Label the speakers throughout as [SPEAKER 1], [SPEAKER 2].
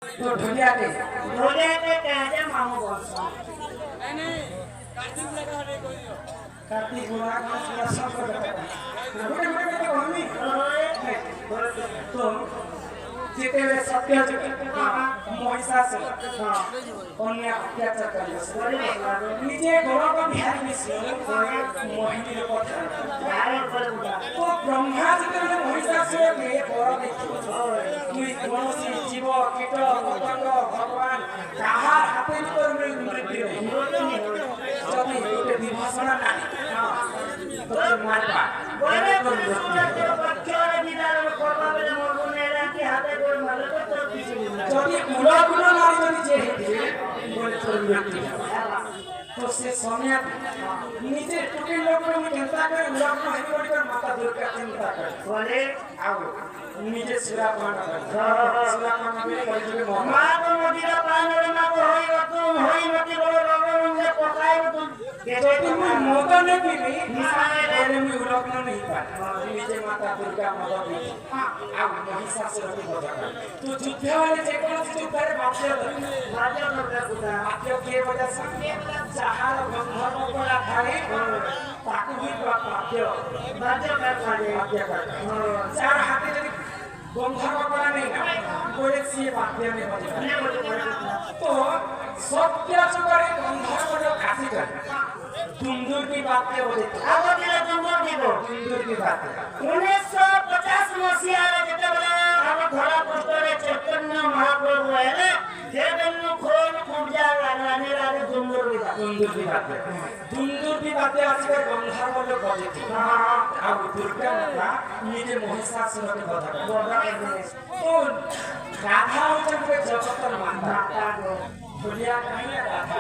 [SPEAKER 1] तो ढोलिया के कहते मामू बोल
[SPEAKER 2] नहीं कार्तिक लगा रे कोई
[SPEAKER 1] कार्तिक गुना का सब को बेटे मम्मी तो जीते हुए सत्य महिषासुर अन्य अत्याचार कर निजे घोड़ा को बिहार में मोहिनी तो ब्रह्मा जिते महिषासुर के बड़ देखी कौन जीव कीट पतंग भगवान कहार हाथे मृत्यु जदि गोटे विभीषण नानी तो मारवा যদি উড়াগুলো নারী যদি যে বলে তোর মৃত্যু তো সে সময় নিজে টুকির লোক চিন্তা করে উড়াগুলো হেঁটে করে মাথা দুর্গা চিন্তা করে বলে আও নিজে সেরা পানা সেরা পানা বলে কইবে মা তো নদীর পানের না হই নদী বড় রঙে পকায় তো যদি মই মদ নে পিবি নিশানে বলে মই উড়াগুলো नहीं পাই নিজে মাথা দুর্গা মদ পিবি আও মহিষাসুর কি বজা তো যুদ্ধ वाले যে কোন যুদ্ধরে বাচ্চা দরকার বাচ্চা কে বজা সঙ্গে যাহার গন্ধর্ব করা খায় তাকে भी বাচ্চা করে যার হাতে যদি গন্ধর্ব করা নেই না বলে সে বাচ্চা নেই তো সত্য যুগরে গন্ধর্ব কাশি করে दुंदुर की बात के बोले अब के दुंदुर की बात 1950 मसीहा रे जते बोले हम धरा पृष्ठ रे चैतन्य महाप्रभु है जे बेनु खोल पूजा लगाने वाले दुंदुर की बात आज के गंधार बोले बोले अब दुर्गा माता निजे महिषासुर के वधा तो राधा होते जगत माता ढोलिया नहीं राधा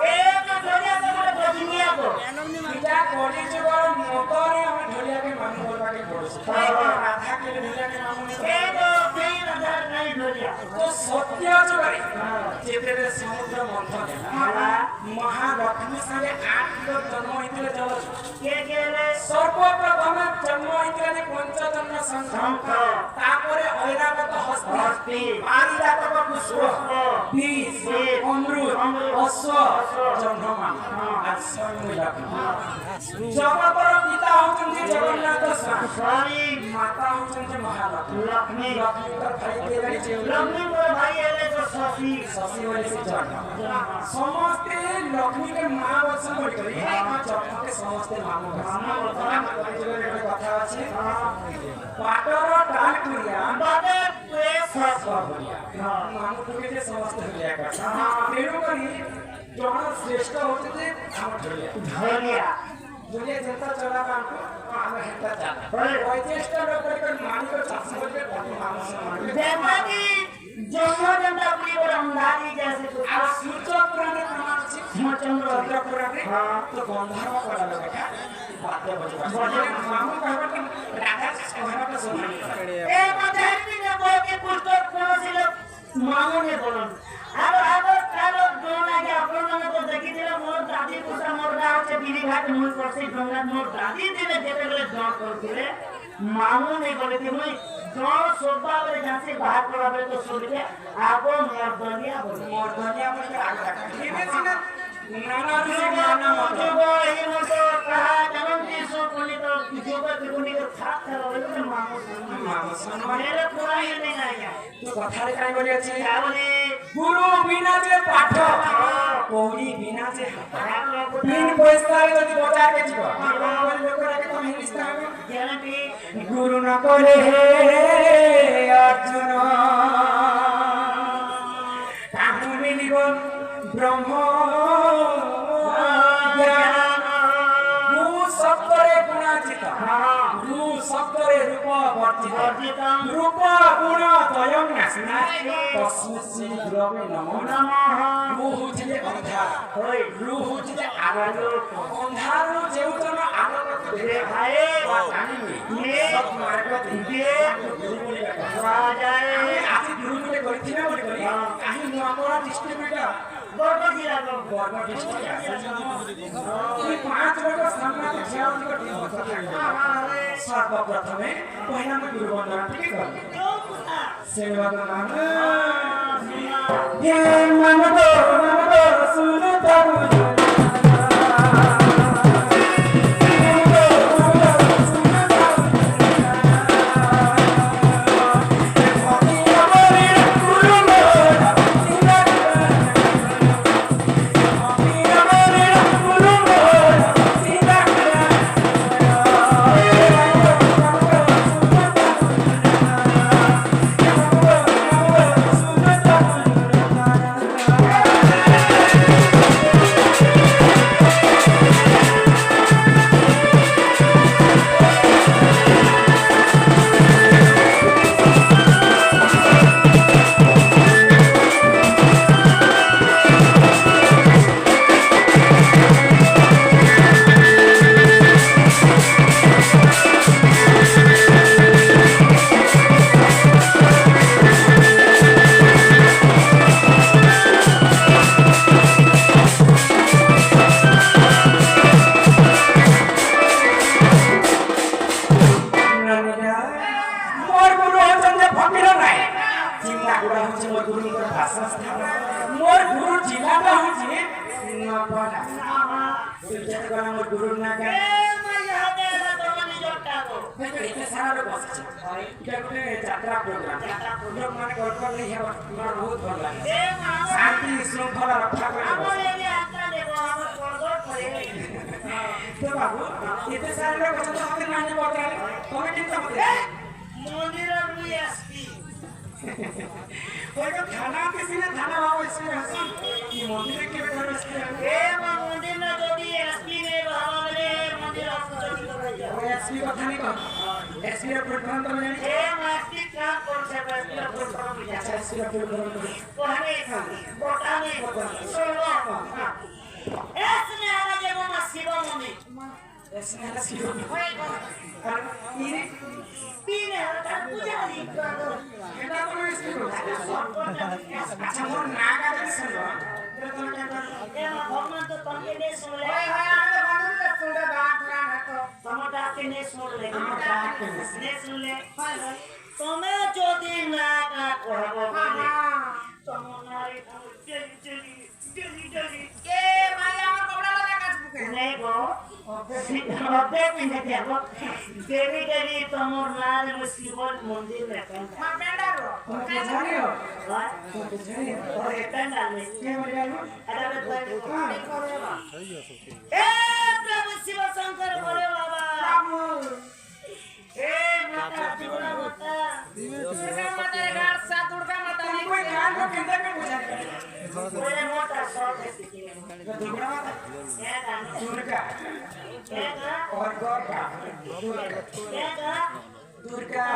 [SPEAKER 1] एक ढोलिया दुनिया को पिता कोडी जुगर मोतरे हम ढोलिया के मामू बोलवा के पड़ोस राधा के ढोलिया के मामू ए तो कई राधा नहीं ढोलिया तो सत्य जुगर जेते समुद्र मंथन महालक्ष्मी संगे 8 लोग जन्म होइतले चलो के गेले सर्वप्रथम जन्म होइतले पंचजन्म संघ तापरे ऐरावत हस्ती आरिरातक पुष्प बीज अमृत अश्व जन्ममान जगतर पिता होचंती जगन्नाथ स्वामी माता होचंती महालक्ष्मी लक्ष्मी तर भाई केले लक्ष्मी को भाई एले तो शशि वाले से जन्म समस्त लक्ष्मी के मां वचन बोल करी जन्म के समस्त मां कथा আছে पाटर डाल कुरिया बाबे सब बढ़िया मां को के समस्त लिया कर तेरो करी जन श्रेष्ठ होते हम ढोलिया जनता चला हमको हम हेता चला ओइ चेष्टा लोग कर मान को शासन के जैसा कि जनता अपनी और अंधारी जैसे तो सूर्य पुराण प्रमाण से चंद्र पुराण तो गंधर्व कला बेटा बातें बजे मामू कहबा कि राधा कहबा तो सुन ए बधाई भी ने बोल के पुस्तक कोनो से मामू ने बोलन अब कालो दोना के अपन ने तो देखि दिले मोर दादी पुसा मोर गांव से बिरी घाट मुई परसे गंगा मोर दादी दिले जेते बेले जण करथिले मामू ने बोले कि मुई जण सोबा बेले जासे बाहर कराबे तो सुनिले आबो मर्दनिया बोले आग रखा केबे सिना नाना से नाना मतबो ई मतो कहा जनंती सो कोनी तो जोबा कोनी को खात करो तो मामू मेरे पूरा ही नहीं आया तो कथा रे काई बोले अछि आ बोले गुरु बिना जे पाठ कोड़ी बिना जे तीन पैसा रे जदी बचा के जीव लोक रे तो हिस्सा ज्ञानी गुरु न करे हे अर्जुन ताहु मिलिब ब्रह्म ज्ञान गु सत्तरे गुणातीत गु सत्तरे रूप वर्जित रूप गुण द्वयं नास्ति तस्मै गुरवे नमो नमः गु होइछे अंधार होय गु होइछे आलो अंधार जेउतन आलो देखाए जानिबे ये सब मार्ग दिबे गुरु बोले राजाए आसी गुरु बोले करिथिना बोले करी काहे नोकरा डिस्ट्रीब्यूटर बर्गर जिला बर्गर डिस्ट्रिक्ट 5 लोग सामने छिया सर्वप्रथमे पहिला में गुरु वंदना ठीक कर सेवा नाम हे ममगो सुनता যাত্রা প্রোগ্রাম মানে গল্প নিয়ে বহুত ভালো লাগে শান্তি শৃঙ্খলা রক্ষা করে তো বাবু এতে সারা লোক আছে তোমাদের মানে বলতে তুমি কিন্তু আমাদের
[SPEAKER 2] মন্দিরের মুই এসপি
[SPEAKER 1] ওই তো থানা কিছু না থানা বাবু এসে আছে কি মন্দিরে কি করে এসে
[SPEAKER 2] এ মন্দির না যদি এসপি নে ভাবলে মন্দির অসুচিত হয়ে যাবে
[SPEAKER 1] ওই এসপি কথা নেই কর এসপি এর প্রধান তো জানি
[SPEAKER 2] এ এসপি কাজ করছে এসপি এর প্রধান বুঝা
[SPEAKER 1] আচ্ছা এসপি এর প্রধান
[SPEAKER 2] কোহানে বটানে সোলো এসনে আলা যে মামা শিব মন্দির
[SPEAKER 1] এসপি এর শিব
[SPEAKER 2] হয়ে গেল
[SPEAKER 1] আর ইনি
[SPEAKER 2] পিনে হঠাৎ পূজারি করো
[SPEAKER 1] এটা তো এসপি আচ্ছা মোর নাগ আছে শুনো
[SPEAKER 2] এ ভগবান তো তমকে নে শুনলে
[SPEAKER 1] ওই হয় আমাদের বন্ধুরা শুনতে বাদ না তো
[SPEAKER 2] তোমরা কে নে শুনলে
[SPEAKER 1] আমার ডাককে
[SPEAKER 2] নে শুনলে তুমি যদি না না করবো বলে তোমার ডেলি
[SPEAKER 1] কে মাইয়া আমার কপড়া লাগা কাজ বুকে
[SPEAKER 2] নেই গো অর্ধেক পিনে দেবো ডেলি তোমার নাল মুসিবত মন্দির লেখেন
[SPEAKER 1] মা বেন্ডারো কে জানিও কে জানিও
[SPEAKER 2] और एक डाल में
[SPEAKER 1] কে মরিয়ালো
[SPEAKER 2] अरे ए प्रभु शिव शंकर बोले बाबा ए माता दुर्गा माता
[SPEAKER 1] दुर्गा माता गाड़ सा दुर्गा माता नहीं कोई ध्यान को किंतु में बुझा
[SPEAKER 2] बोले मोटा शॉट है
[SPEAKER 1] दुर्गा माता
[SPEAKER 2] क्या गाना
[SPEAKER 1] दुर्गा
[SPEAKER 2] क्या
[SPEAKER 1] और गोरखा
[SPEAKER 2] क्या
[SPEAKER 1] दुर्गा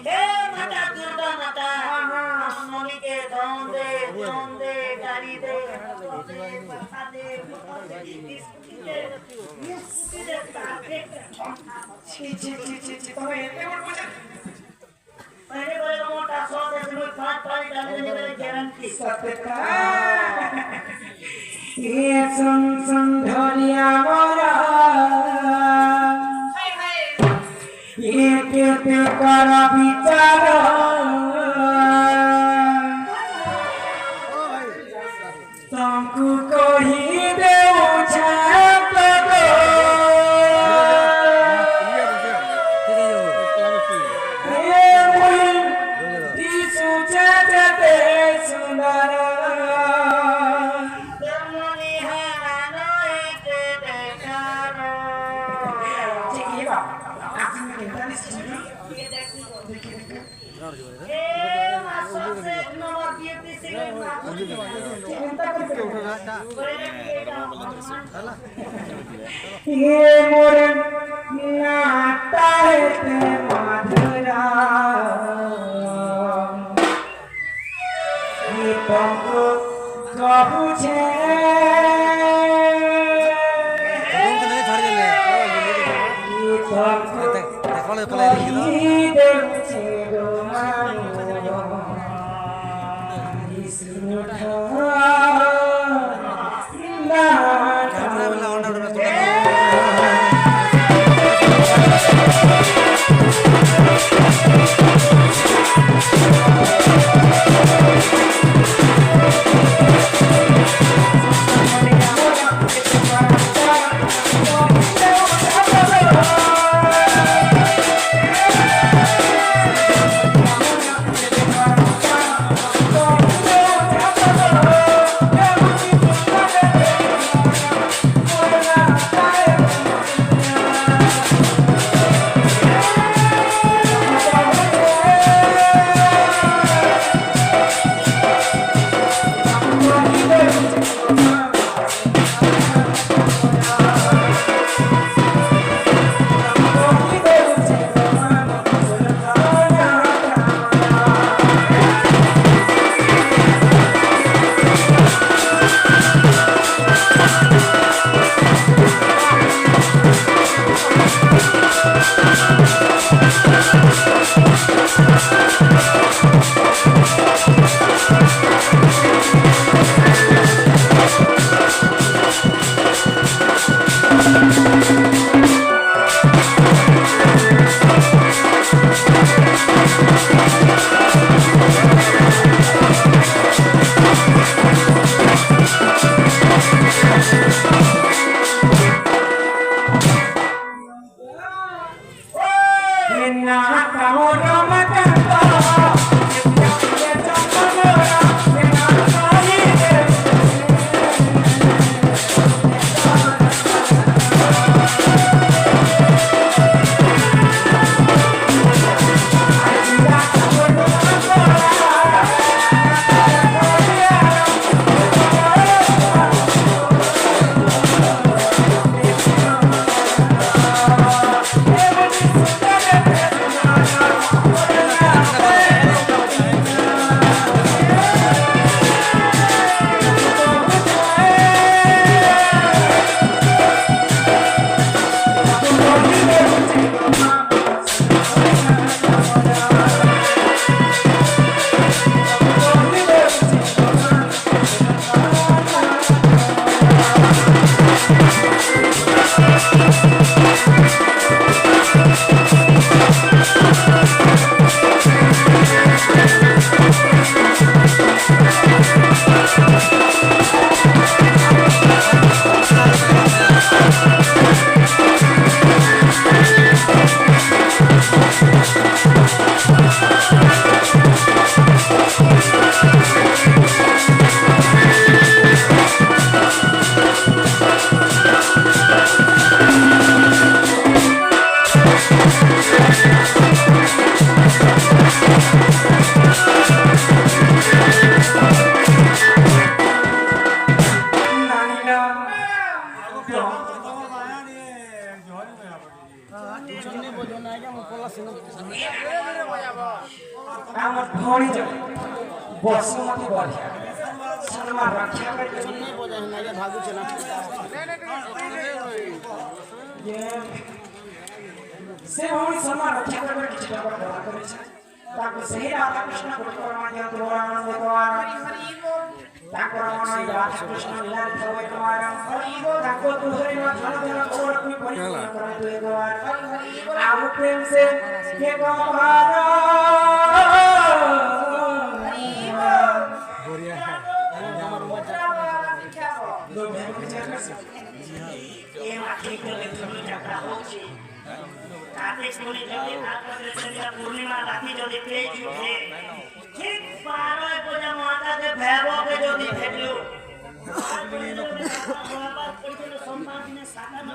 [SPEAKER 2] ए माता दुर्गा माता मम्मी के धन दे गाड़ी दे पैसा दे
[SPEAKER 1] ছি ছি ছি ছি ছি তবে এতে বড় বুঝা
[SPEAKER 2] पहले बोले मोटा सौ दस में पाँच डालने की गारंटी
[SPEAKER 1] सत्यता ये सुन धनिया मोरा ये केते कर विचार तुमको कही देऊ छाप गो हे मुई दिसु जगते सुंदर
[SPEAKER 2] तमनी हानो एक देखानो
[SPEAKER 1] ठीक है आप में कितना निश्चित
[SPEAKER 2] ये देखिए ए मासो से नंबर दिए किसी के
[SPEAKER 1] चिंता करके
[SPEAKER 2] बोले
[SPEAKER 1] ये मोर नाता है ते मधुरा ये तुमको कहू छे ये तुमको कही देऊ छे गो मानो विष्णु ठाकुर আমার ভরি যাবে বসুমতী বলিয়া সম্মান রক্ষা করে ସେ ଭଉଣୀ ସମ୍ମାନ ରକ୍ଷା କରିବାର କିଛି ଟଙ୍କା ପ୍ରଦାନ କରିଛି ତାଙ୍କୁ ସେହି ରାଧାକୃଷ୍ଣ ଗୋଟିକରମାଧ୍ୟ ତୁଳନାନନ୍ଦ କୁମାର ତାଙ୍କର ମନ ରାଧାକୃଷ୍ଣ ଲୀଳାରେ ଥବ କୁମାର ତାଙ୍କୁ ତୁହରି ଧନ କୌରବୀ ପରିପୂର୍ଣ୍ଣ କରନ୍ତୁ କୁମାର ଆଉ ପ୍ରେମ ସେ କେ କୁମାର
[SPEAKER 2] ଏ ମାଟି କଲେ ତୁମେ ଯାତ୍ରା ହଉଛି কাতে শুনি যদি কাতে সেটা পূর্ণিমা রাতি যদি পেয়ে উঠে ঠিক 12 বজে মাতাকে ভেবকে যদি ভেবলু আর যদি সম্পাদনে সাকানো